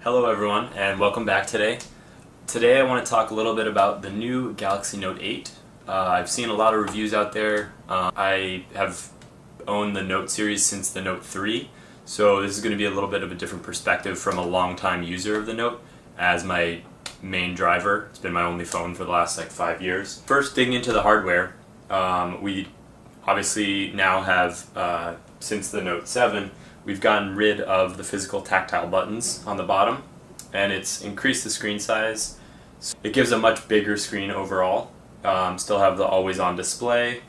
Hello everyone and welcome back today. Today I want to talk a little bit about the new Galaxy Note 8. I've seen a lot of reviews out there. I have owned the Note series since the Note 3, so this is going to be a little bit of a different perspective from a long-time user of the Note as my main driver. It's been my only phone for the last 5 years. First, digging into the hardware, we obviously now have, since the Note 7, we've gotten rid of the physical tactile buttons on the bottom, and it's increased the screen size. It gives a much bigger screen overall. Still have the always-on display,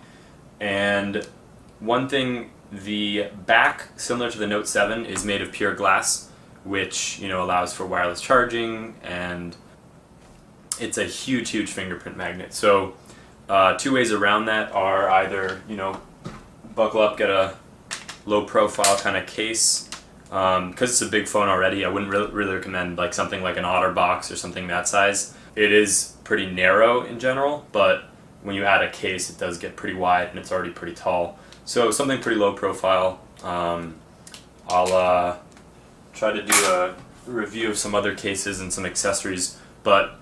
and one thing, the back, similar to the Note 7, is made of pure glass, which allows for wireless charging, and it's a huge fingerprint magnet. So two ways around that are either buckle up, get a low profile kind of case, because it's a big phone already. I wouldn't really recommend something like an OtterBox or something that size. It is pretty narrow in general, but when you add a case it does get pretty wide and it's already pretty tall. So something pretty low profile. I'll try to do a review of some other cases and some accessories, but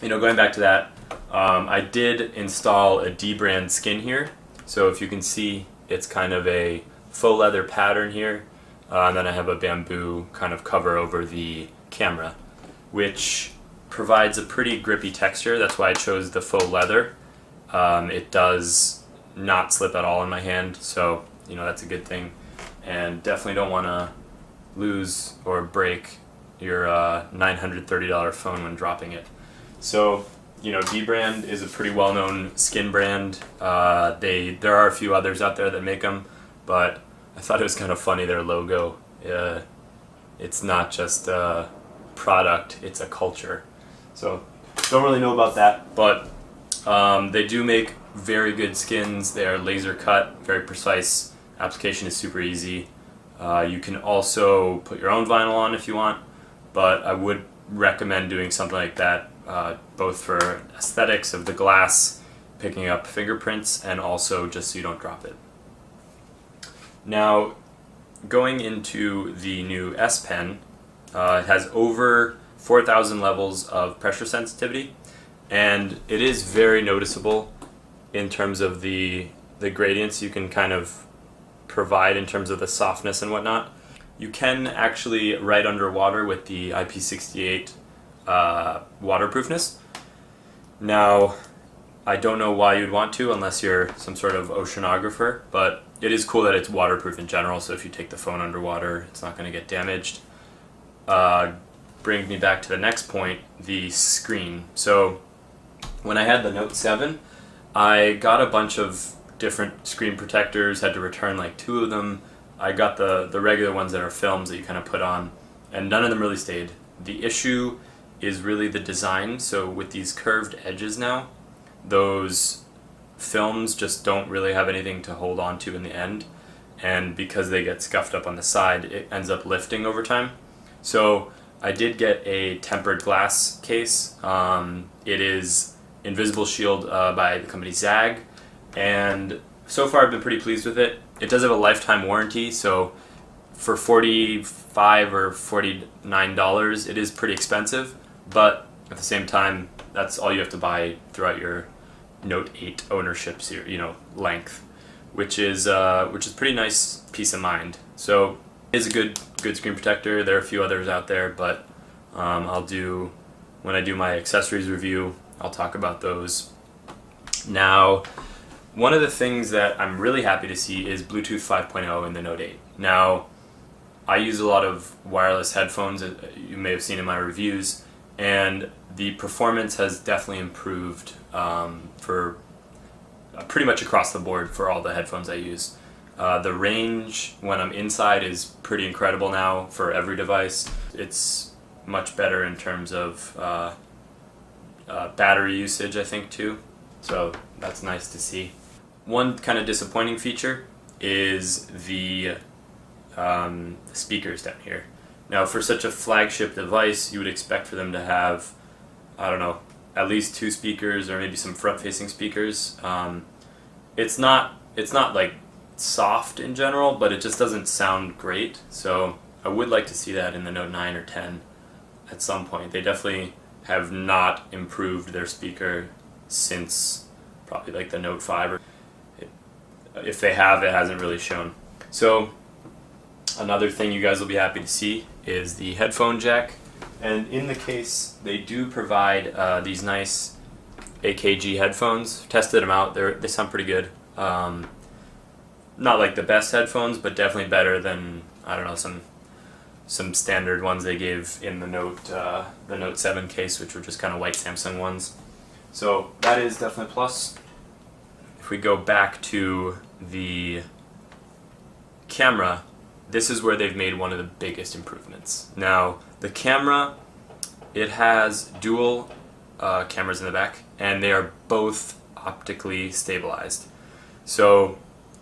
going back to that, I did install a D-brand skin here. So if you can see, it's kind of a faux leather pattern here, and then I have a bamboo kind of cover over the camera, which provides a pretty grippy texture. That's why I chose the faux leather. It does not slip at all in my hand, so that's a good thing, and definitely don't want to lose or break your $930 phone when dropping it. So D-brand is a pretty well-known skin brand. There are a few others out there that make them, but I thought it was kind of funny, their logo. It's not just a product, it's a culture. So don't really know about that, but they do make very good skins. They are laser cut, very precise. Application is super easy. You can also put your own vinyl on if you want, but I would recommend doing something like that, both for aesthetics of the glass, picking up fingerprints, and also just so you don't drop it. Now, going into the new S Pen, it has over 4,000 levels of pressure sensitivity, and it is very noticeable in terms of the gradients you can kind of provide in terms of the softness and whatnot. You can actually write underwater with the IP68 waterproofness. Now, I don't know why you'd want to unless you're some sort of oceanographer, but it is cool that it's waterproof in general, so if you take the phone underwater, it's not going to get damaged. Brings me back to the next point, the screen. So when I had the Note 7, I got a bunch of different screen protectors, had to return 2 of them. I got the regular ones that are films that you kind of put on, and none of them really stayed. The issue is really the design. So with these curved edges now, those films just don't really have anything to hold on to in the end, and because they get scuffed up on the side, it ends up lifting over time. So I did get a tempered glass case. It is Invisible Shield by the company Zag, and so far I've been pretty pleased with it. It does have a lifetime warranty, so for $45 or $49 it is pretty expensive, but at the same time that's all you have to buy throughout your Note 8 ownership length, which is pretty nice peace of mind. So it is a good screen protector. There are a few others out there, but when I do my accessories review, I'll talk about those. Now, one of the things that I'm really happy to see is Bluetooth 5.0 in the Note 8. Now, I use a lot of wireless headphones, you may have seen in my reviews, and the performance has definitely improved for pretty much across the board for all the headphones I use. The range when I'm inside is pretty incredible now for every device. It's much better in terms of battery usage, I think, too. So that's nice to see. One kind of disappointing feature is the speakers down here. Now, for such a flagship device, you would expect for them to have, I don't know, at least 2 speakers or maybe some front-facing speakers. It's not soft in general, but it just doesn't sound great. So I would like to see that in the Note 9 or 10. at some point. They definitely have not improved their speaker since probably like the Note 5, or if they have, it hasn't really shown. So another thing you guys will be happy to see is the headphone jack. And in the case, they do provide these nice AKG headphones. Tested them out, they sound pretty good. Not like the best headphones, but definitely better than, I don't know, some standard ones they gave in the Note 7 case, which were just kind of white Samsung ones. So that is definitely a plus. If we go back to the camera, this is where they've made one of the biggest improvements. Now, the camera, it has dual cameras in the back, and they are both optically stabilized. So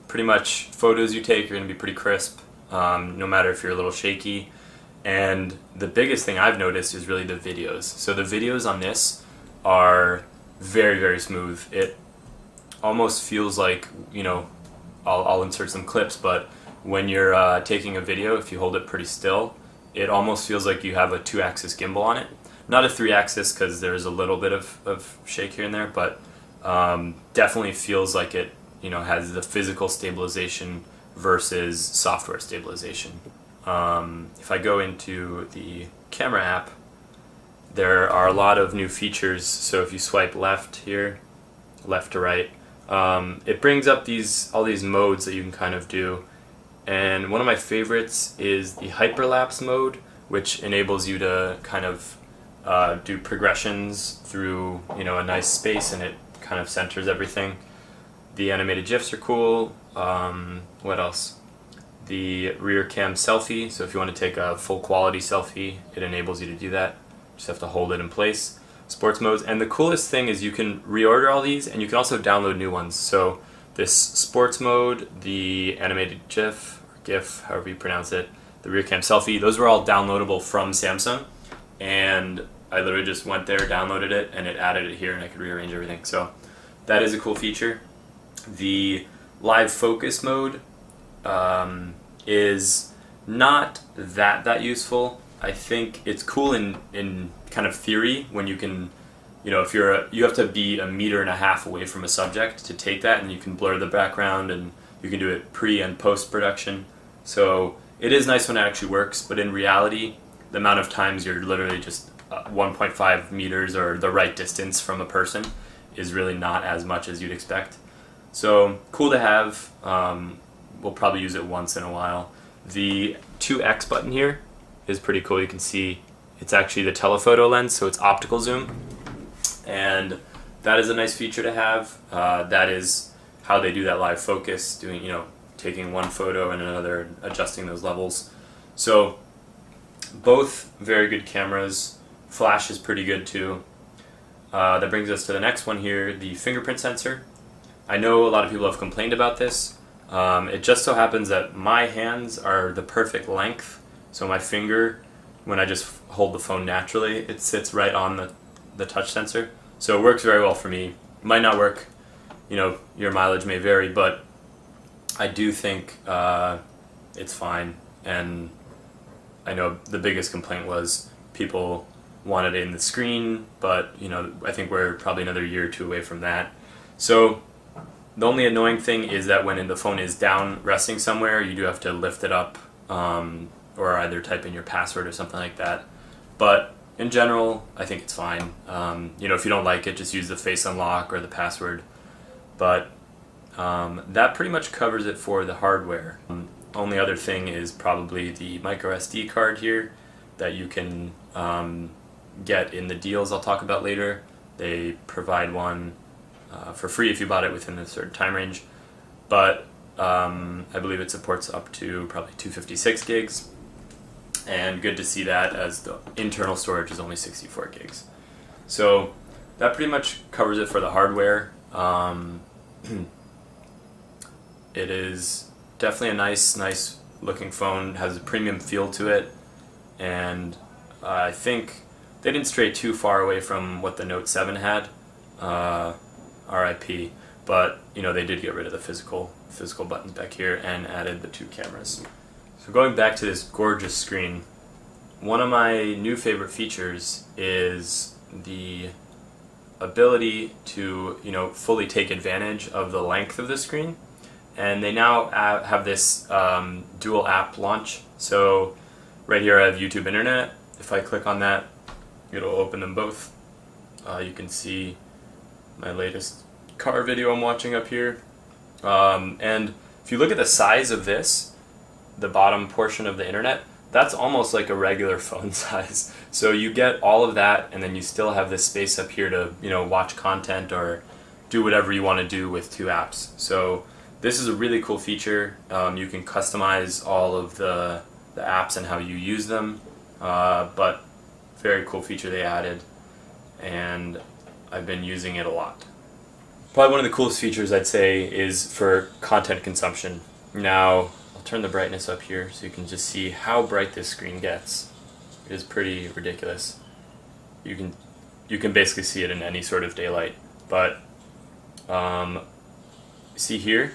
pretty much photos you take are going to be pretty crisp, no matter if you're a little shaky. And the biggest thing I've noticed is really the videos. So the videos on this are very, very smooth. It almost feels like, you know, I'll insert some clips, but when you're taking a video, if you hold it pretty still, it almost feels like you have a 2-axis gimbal on it. Not a 3-axis, because there's a little bit of shake here and there, but definitely feels like it, you know, has the physical stabilization versus software stabilization. If I go into the camera app, there are a lot of new features. So if you swipe left here, left to right, it brings up all these modes that you can kind of do. And one of my favorites is the hyperlapse mode, which enables you to kind of do progressions through, you know, a nice space, and it kind of centers everything. The animated GIFs are cool. What else? The rear cam selfie, so if you want to take a full quality selfie, it enables you to do that. Just have to hold it in place. Sports modes, and the coolest thing is you can reorder all these, and you can also download new ones. So this sports mode, the animated GIF, or GIF, however you pronounce it, the rear cam selfie, those were all downloadable from Samsung, and I literally just went there, downloaded it, and it added it here, and I could rearrange everything. So that is a cool feature. The live focus mode is not that useful. I think it's cool in kind of theory, when you can, you know, if you have to be 1.5 meters away from a subject to take that, and you can blur the background, and you can do it pre and post production. So it is nice when it actually works, but in reality, the amount of times you're literally just 1.5 meters or the right distance from a person is really not as much as you'd expect. So cool to have. We'll probably use it once in a while. The 2x button here is pretty cool. You can see it's actually the telephoto lens, so it's optical zoom, and that is a nice feature to have. That is how they do that live focus, doing, you know, taking one photo and another, adjusting those levels. So both very good cameras. Flash is pretty good too. That brings us to the next one here, the fingerprint sensor. I know a lot of people have complained about this. It just so happens that my hands are the perfect length, so my finger, when I just hold the phone naturally, it sits right on the touch sensor. So it works very well for me. It might not work, you know, your mileage may vary, but I do think it's fine. And I know the biggest complaint was people wanted it in the screen, but, you know, I think we're probably another year or two away from that. So the only annoying thing is that when the phone is down resting somewhere, you do have to lift it up, or either type in your password or something like that. But in general, I think it's fine. You know, if you don't like it, just use the face unlock or the password. But that pretty much covers it for the hardware. Only other thing is probably the micro SD card here that you can get in the deals I'll talk about later. They provide one for free if you bought it within a certain time range, but I believe it supports up to probably 256 gigs, and good to see that, as the internal storage is only 64 gigs. So that pretty much covers it for the hardware. It is definitely a nice looking phone, has a premium feel to it, and I think they didn't stray too far away from what the Note 7 had. RIP, but you know, they did get rid of the physical buttons back here and added the 2 cameras. So going back to this gorgeous screen, one of my new favorite features is the ability to fully take advantage of the length of the screen, and they now have this dual app launch. So right here I have YouTube Internet. If I click on that, it'll open them both. You can see my latest car video I'm watching up here, and if you look at the size of this, the bottom portion of the internet, that's almost like a regular phone size. So you get all of that, and then you still have this space up here to watch content or do whatever you want to do with two apps. So this is a really cool feature. You can customize all of the apps and how you use them, but very cool feature they added, and I've been using it a lot. Probably one of the coolest features I'd say is for content consumption. Now, I'll turn the brightness up here so you can just see how bright this screen gets. It is pretty ridiculous. You can basically see it in any sort of daylight. But see here,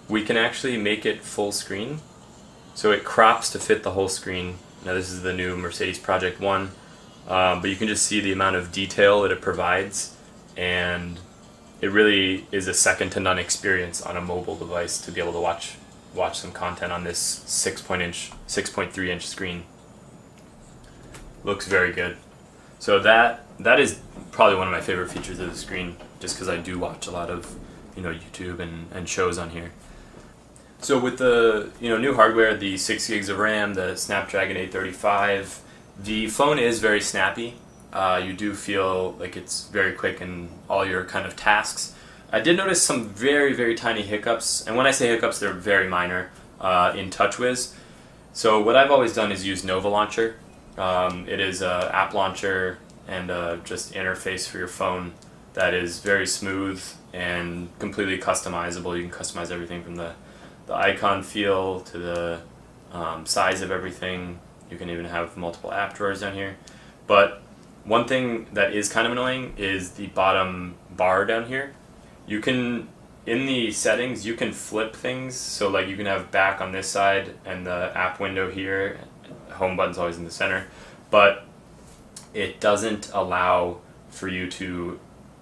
we can actually make it full screen. So it crops to fit the whole screen. Now this is the new Mercedes Project 1, but you can just see the amount of detail that it provides, and it really is a second to none experience on a mobile device to be able to watch some content on this 6.3 inch screen. Looks very good. So that is probably one of my favorite features of the screen, just because I do watch a lot of YouTube and shows on here. So with the new hardware, the 6 gigs of RAM, the Snapdragon 835, the phone is very snappy. You do feel like it's very quick in all your kind of tasks. I did notice some very, very tiny hiccups, and when I say hiccups, they're very minor in TouchWiz. So what I've always done is use Nova Launcher. It is an app launcher and just interface for your phone that is very smooth and completely customizable. You can customize everything from the icon feel to the size of everything. You can even have multiple app drawers down here. But one thing that is kind of annoying is the bottom bar down here. You can, in the settings, you can flip things. So like you can have back on this side and the app window here. Home button's always in the center. But it doesn't allow for you to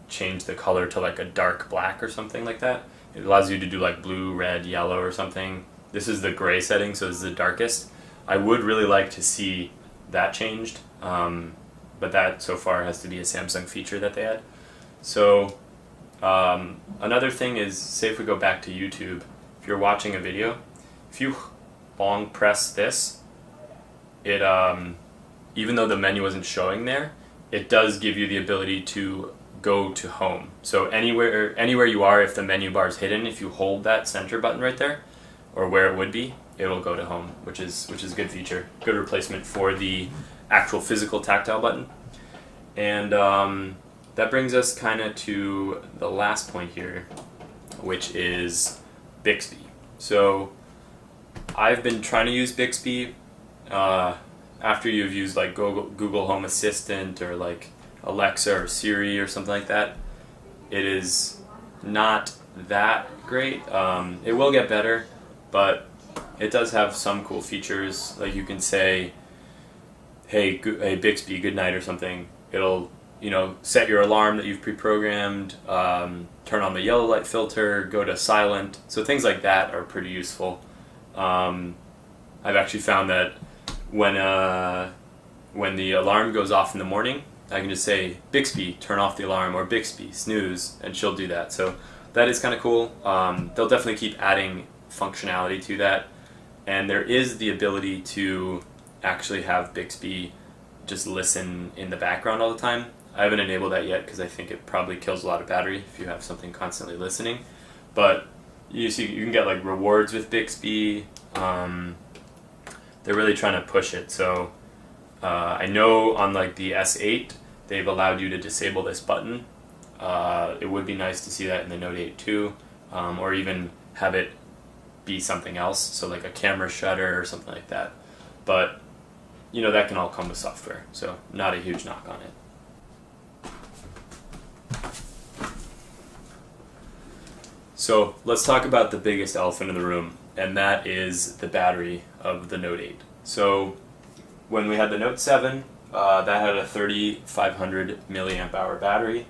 change the color to like a dark black or something like that. It allows you to do like blue, red, yellow or something. This is the gray setting, so this is the darkest. I would really like to see that changed, but that so far has to be a Samsung feature that they add. So another thing is, say if we go back to YouTube, if you're watching a video, if you long press this, it even though the menu isn't showing there, it does give you the ability to go to home. So anywhere you are, if the menu bar is hidden, if you hold that center button right there, or where it would be, it'll go to home, which is a good feature, good replacement for the actual physical tactile button. And that brings us kind of to the last point here, which is Bixby. So I've been trying to use Bixby after you've used like Google Home Assistant or like Alexa or Siri or something like that. It is not that great. It will get better, but it does have some cool features. Like you can say, hey Bixby, good night or something. It'll set your alarm that you've pre-programmed, turn on the yellow light filter, go to silent. So things like that are pretty useful. I've actually found that when the alarm goes off in the morning, I can just say, Bixby, turn off the alarm, or Bixby, snooze, and she'll do that. So that is kind of cool. They'll definitely keep adding functionality to that. And there is the ability to actually have Bixby just listen in the background all the time. I haven't enabled that yet because I think it probably kills a lot of battery if you have something constantly listening. But you can get like rewards with Bixby. They're really trying to push it. So I know on like the S8, they've allowed you to disable this button. It would be nice to see that in the Note 8 too, or even have it be something else, so like a camera shutter or something like that. But that can all come with software, so not a huge knock on it. So let's talk about the biggest elephant in the room, and that is the battery of the Note 8. So when we had the Note 7, that had a 3500 milliamp hour battery,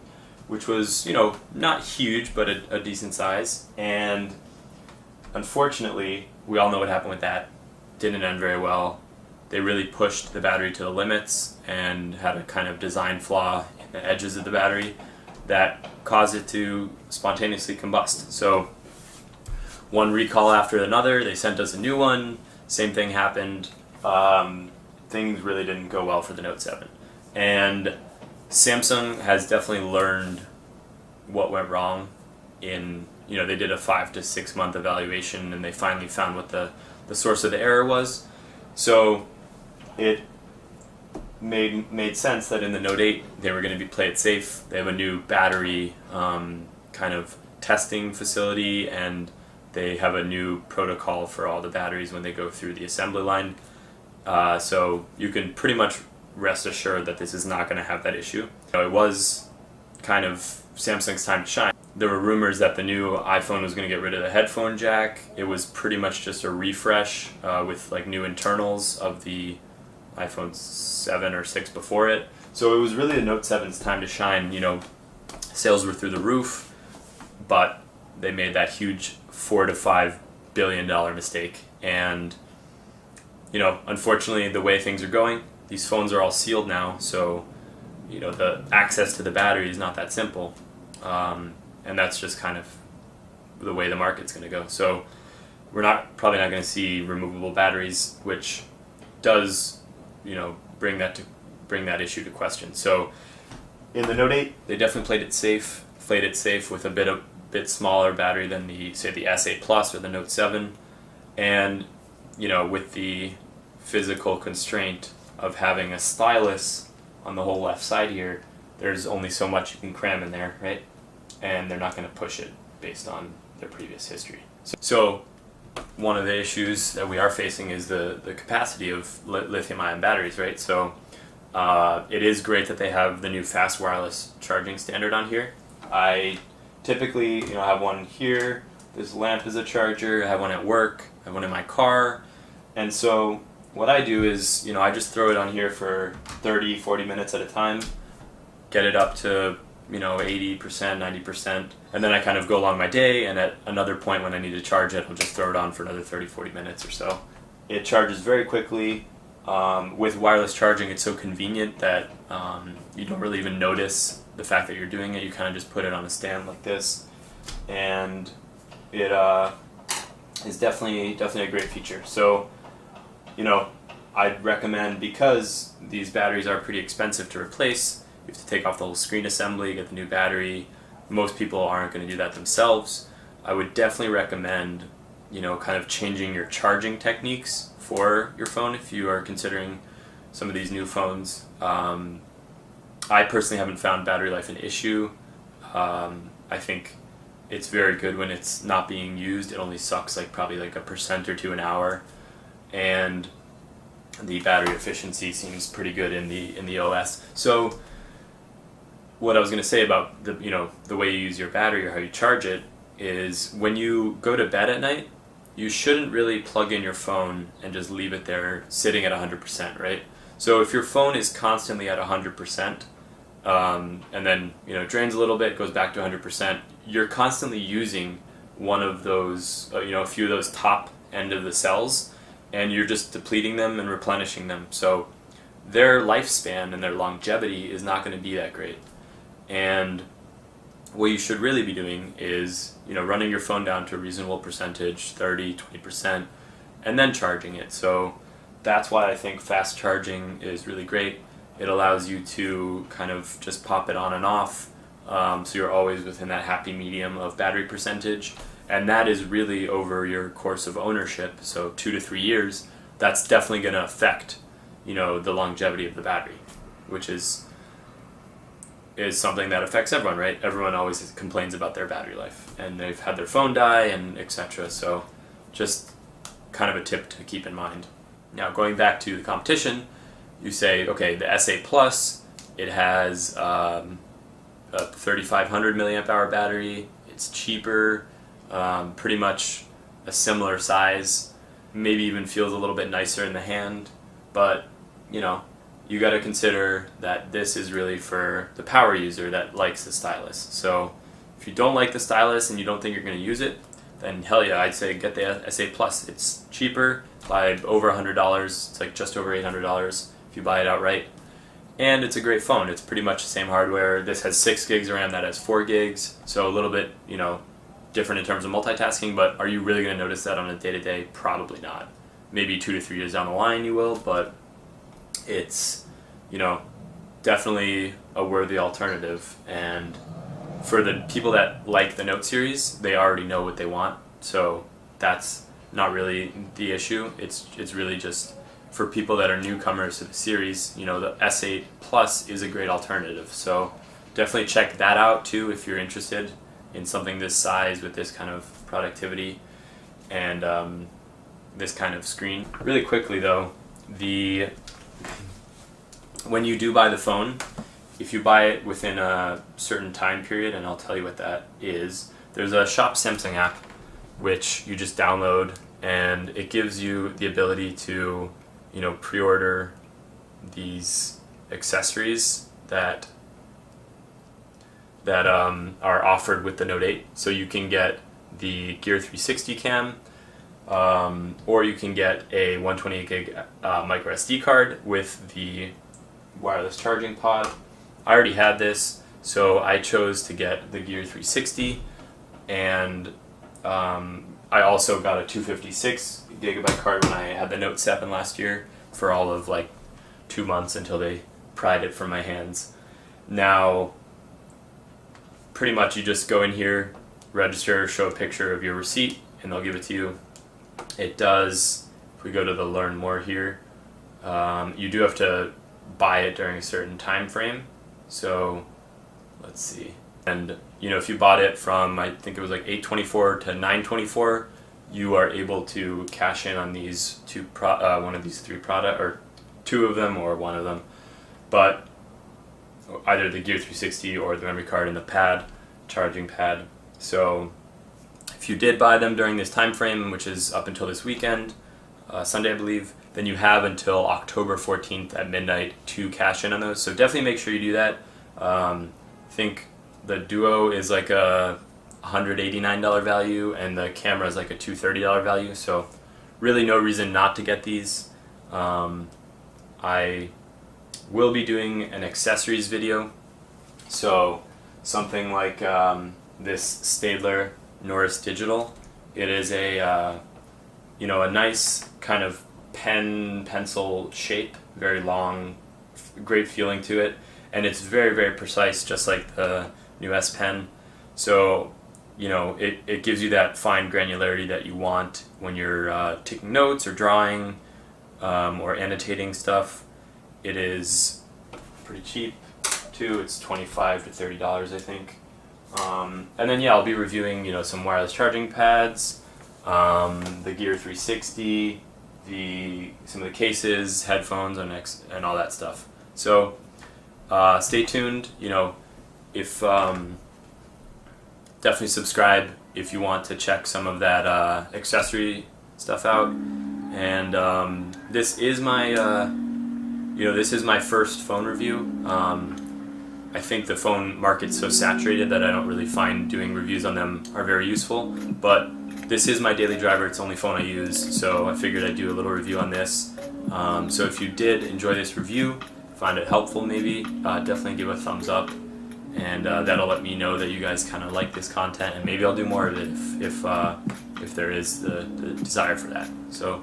which was, not huge, but a decent size. And unfortunately, we all know what happened with that. Didn't end very well. They really pushed the battery to the limits and had a kind of design flaw in the edges of the battery that caused it to spontaneously combust. So one recall after another, they sent us a new one, same thing happened. Things really didn't go well for the Note 7. And Samsung has definitely learned what went wrong in, they did a 5 to 6 month evaluation and they finally found what the source of the error was. So it made sense that in the Note 8 they were going to play it safe. They have a new battery kind of testing facility, and they have a new protocol for all the batteries when they go through the assembly line. So you can pretty much rest assured that this is not going to have that issue. It was kind of Samsung's time to shine. There were rumors that the new iPhone was going to get rid of the headphone jack. It was pretty much just a refresh with like new internals of the iPhone 7 or 6 before it. So it was really the Note 7's time to shine. Sales were through the roof, but they made that huge $4 to $5 billion mistake. And unfortunately, the way things are going, these phones are all sealed now, so the access to the battery is not that simple. And that's just kind of the way the market's going to go. So we're probably not going to see removable batteries, which does, bring that issue to question. So in the Note 8, they definitely played it safe with a bit smaller battery than the S8 Plus or the Note 7, and with the physical constraint of having a stylus on the whole left side here, there's only so much you can cram in there, right? And they're not going to push it based on their previous history. So one of the issues that we are facing is the capacity of lithium-ion batteries, right? So it is great that they have the new fast wireless charging standard on here. I typically have one here. This lamp is a charger. I have one at work. I have one in my car. And so what I do is, I just throw it on here for 30, 40 minutes at a time, get it up to 80%, 90%, and then I kind of go along my day, and at another point when I need to charge it, I'll just throw it on for another 30, 40 minutes or so. It charges very quickly. With wireless charging, it's so convenient that you don't really even notice the fact that you're doing it. You kind of just put it on a stand like this, and it is definitely a great feature. So, I'd recommend, because these batteries are pretty expensive to replace, you have to take off the whole screen assembly, get the new battery. Most people aren't going to do that themselves. I would definitely recommend, kind of changing your charging techniques for your phone if you are considering some of these new phones. I personally haven't found battery life an issue. I think it's very good when it's not being used. It only sucks probably 1% or 2% an hour, and the battery efficiency seems pretty good in the OS. So what I was going to say about the way you use your battery or how you charge it is, when you go to bed at night, you shouldn't really plug in your phone and just leave it there sitting at 100%, right? So if your phone is constantly at 100%, and then drains a little bit, goes back to 100%, you're constantly using one of those, a few of those top end of the cells, and you're just depleting them and replenishing them. So their lifespan and their longevity is not going to be that great. And what you should really be doing is, running your phone down to a reasonable percentage, 30, 20%, and then charging it. So that's why I think fast charging is really great. It allows you to kind of just pop it on and off, so you're always within that happy medium of battery percentage. And that is really over your course of ownership, so 2 to 3 years, that's definitely going to affect, the longevity of the battery, which is something that affects everyone, right? Everyone always complains about their battery life, and they've had their phone die and etc. So just kind of a tip to keep in mind. Now, going back to the competition, you say, okay, the S8 Plus, it has a 3500 milliamp hour battery. It's cheaper, pretty much a similar size, maybe even feels a little bit nicer in the hand. But you got to consider that this is really for the power user that likes the stylus. So if you don't like the stylus and you don't think you're going to use it, then hell yeah, I'd say get the SA Plus. It's cheaper by over $100. It's like just over $800 if you buy it outright. And it's a great phone. It's pretty much the same hardware. This has 6 gigs of RAM, that has 4 gigs. So a little bit, different in terms of multitasking, but are you really going to notice that on a day-to-day? Probably not. Maybe 2 to 3 years down the line you will, but it's, definitely a worthy alternative. And for the people that like the Note series, they already know what they want. So that's not really the issue. It's really just for people that are newcomers to the series. The S8 Plus is a great alternative. So definitely check that out too if you're interested in something this size with this kind of productivity and this kind of screen. Really quickly though, when you do buy the phone, if you buy it within a certain time period, and I'll tell you what that is, there's a Shop Samsung app which you just download, and it gives you the ability to pre-order these accessories that are offered with the Note 8. So you can get the Gear 360 cam, or you can get a 128 gig micro SD card with the wireless charging pod. I already had this, so I chose to get the Gear 360, and I also got a 256 gigabyte card when I had the Note 7 last year for all of 2 months until they pried it from my hands. Now, pretty much you just go in here, register, show a picture of your receipt, and they'll give it to you. It does, if we go to the Learn More here, you do have to buy it during a certain time frame. So let's see. And if you bought it from, I think it was 8/24 to 9/24, you are able to cash in on these one of these 3 product, or 2 of them or 1 of them. But either the Gear 360 or the memory card and the charging pad. So if you did buy them during this time frame, which is up until this weekend, Sunday I believe, then you have until October 14th at midnight to cash in on those. So definitely make sure you do that. I think the Duo is a $189 value, and the camera is a $230 value. So really no reason not to get these. I will be doing an accessories video. So something like this Staedtler Norris Digital. It is a nice kind of pencil shape, very long, great feeling to it, and it's very, very precise, just like the new S Pen. So it gives you that fine granularity that you want when you're taking notes or drawing or annotating stuff. It is pretty cheap too. It's $25 to $30, I think. And then I'll be reviewing some wireless charging pads, the Gear 360, some of the cases, headphones, and all that stuff. So stay tuned. If definitely subscribe if you want to check some of that accessory stuff out. And this is my first phone review. I think the phone market's so saturated that I don't really find doing reviews on them are very useful, but this is my daily driver. It's the only phone I use, so I figured I'd do a little review on this. So if you did enjoy this review, find it helpful maybe, definitely give a thumbs up, and that'll let me know that you guys kind of like this content, and maybe I'll do more of it if there is the desire for that. So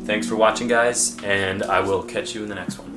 thanks for watching, guys, and I will catch you in the next one.